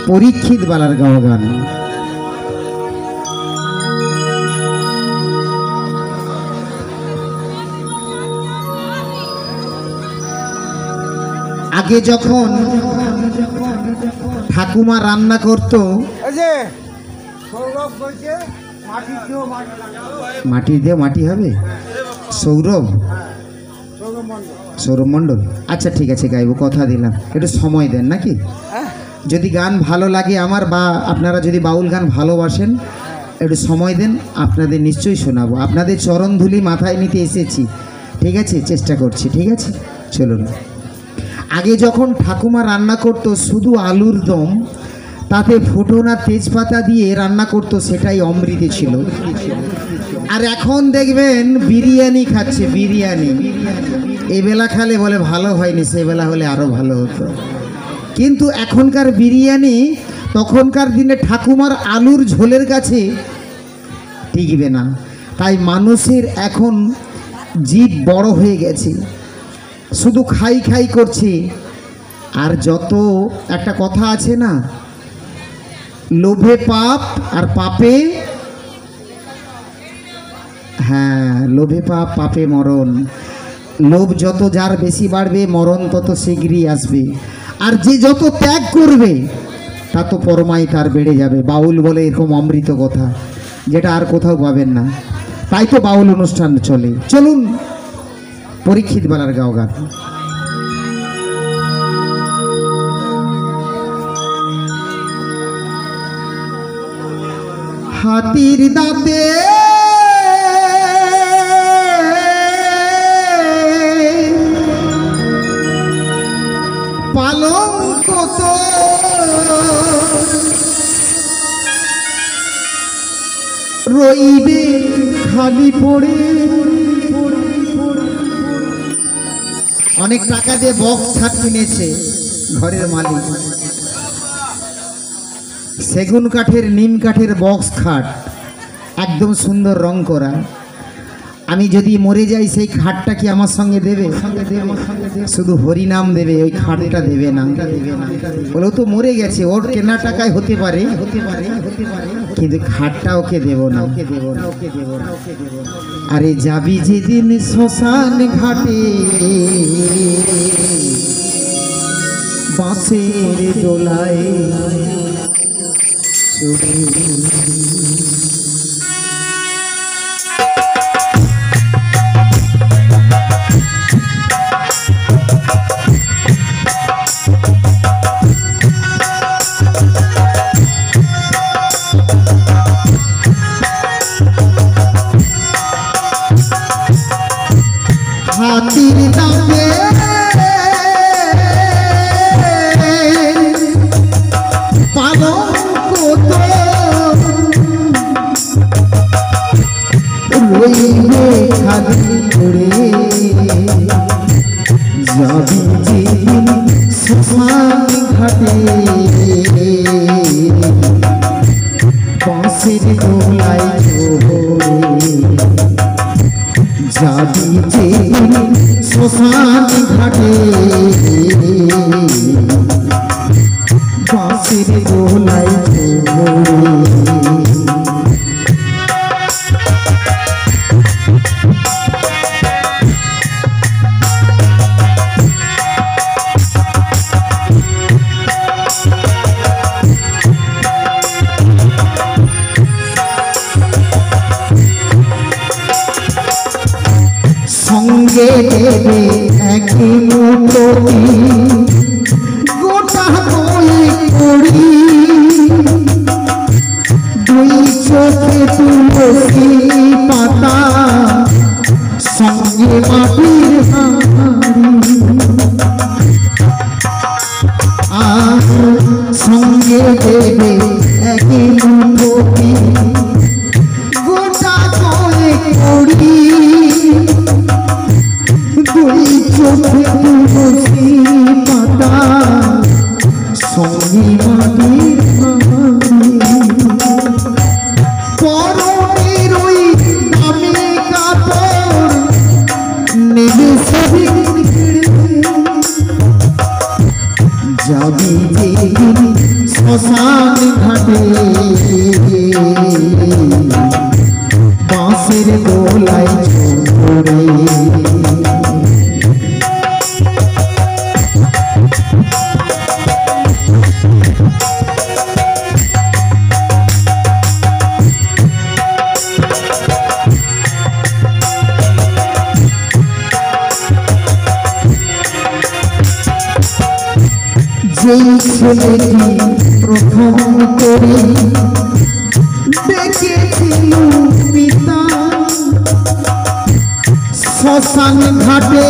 পরীক্ষিত বালার গাওয়া গান। আগে যখন ঠাকুমা রান্না করতো, মাটি দিয়ে মাটি হবে, সৌরভ সৌরভ মণ্ডল। আচ্ছা ঠিক আছে, গাইবো, কথা দিলাম, একটু সময় দেন নাকি? যদি গান ভালো লাগে আমার, বা আপনারা যদি বাউল গান ভালোবাসেন, একটু সময় দেন, আপনাদের নিশ্চয়ই শোনাবো। আপনাদের চরণ ধুলি মাথায় নিতে এসেছি, ঠিক আছে, চেষ্টা করছি, ঠিক আছে, চলুন। আগে যখন ঠাকুমা রান্না করতো শুধু আলুর দম, তাতে ফোটনা তেজপাতা দিয়ে রান্না করতো, সেটাই অমৃত ছিল। আর এখন দেখবেন বিরিয়ানি খাচ্ছে, বিরিয়ানি এবেলা খালে বলে ভালো হয়নি, সেবেলা হলে আরও ভালো হতো। কিন্তু এখনকার বিরিয়ানি তখনকার দিনে ঠাকুমার আলুর ঝোলের কাছে টিকবে না। তাই মানুষের এখন জিভ বড় হয়ে গেছে, শুধু খাই খাই করছে। আর যত একটা কথা আছে না, লোভে পাপ আর পাপে, হ্যাঁ, লোভে পাপ পাপে মরণ। লোভ যত যার বেশি বাড়বে, মরণ তত শীঘ্রই আসবে। আর যে যত ত্যাগ করবে তা তো পরমাই তার বেড়ে যাবে। বাউল বলে এরকম অমৃত কথা, যেটা আর কোথাও পাবেন না। তাই তো বাউল অনুষ্ঠান চলে। চলুন, পরীক্ষিত বালার গাও গান। হাতির দাঁতে পালঙ্ক তো রইবে খালি পড়ে। অনেক টাকা দিয়ে বক্স খাট কিনেছে ঘরের মালিক, সেগুন কাঠের নিম কাঠের বক্স খাট, একদম সুন্দর রং করা। আমি যদি মরে যাই সেই খাটটা কি আমার সঙ্গে দেবে? শুধু হরিনাম দেবে, ওই খাটটা দেবে না। বলে তো মরে গেছে, ওর কেনা টাকায় হতে পারে, কিন্তু খাটটা ওকে দেব না। আরে যাবি যেদিন শ্মশান ঘাটে, বাঁশের দোলায় হাতির দাঁতে পালঙ্ক তো রইবে খালি পড়ে। যাবি যেদিন শ্মশান ঘাটে, বাঁশের দোলায় চড়ে। যাবি যেদিন শ্মশান ঘাটে, বাঁশের দোলায় চড়ে। সঙ্গে দেবে এক মুঠো গোটা বই করি, দুই চোখে তুলসী পাতা, সঙ্গে মাটির হাঁড়ি। আর সঙ্গে দেবে এক মুঠো গোটা বই করি, দুই চোখে তুলসী পাতা, সঙ্গী মাটির পরনের ওই দামি কাপড় নেবে সেদিন। যাবি যে যেদিন শ্মশান ঘাটে বাঁশের দোলায় ঝরে যেই ছেলেটি প্রথম করে দেখেছিল পিতা শ্মশান ঘাটে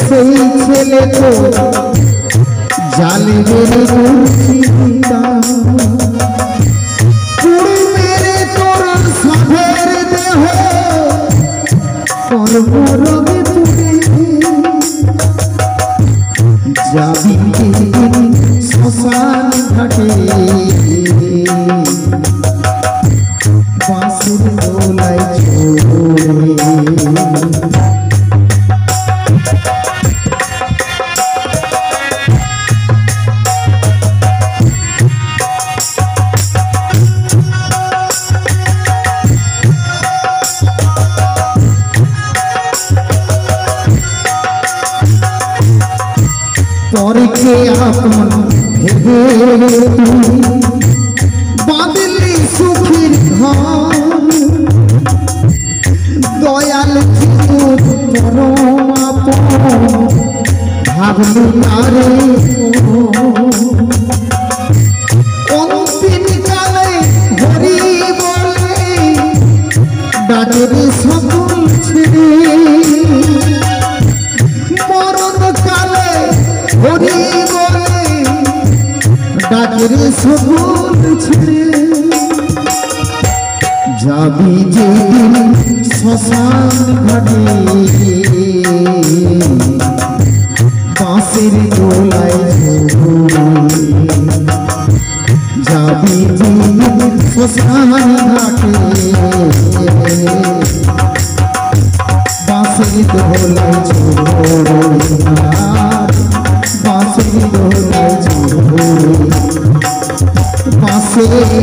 সেই ছেলে তো জালে বেড়ে পিতা পুড়ে মেরে তোর সাধের দেহ কর্মরোগে পুড়ে যাবি শ্মশান ঘাটে বাঁশের দোলায় ঝরে পরকে আপন ভেবে তুই বাঁধলি সুখের ঘর দয়াল চিতুর পরম আপন ভাবলু তারে অন্তিম কালে হরি বলে ডাকেরে সকল ছেড়ে মরণ কালে হরি বলে ডাকেরে সকল ছেড়ে যাবি যেদিন শ্মশান ঘাটে বাঁশের দোলায় ঝরে যাবি যেদিন শ্মশান ঘাটে বাঁশের দোলায় ঝরে বাঁশের দোলায় ঝরে বাঁশের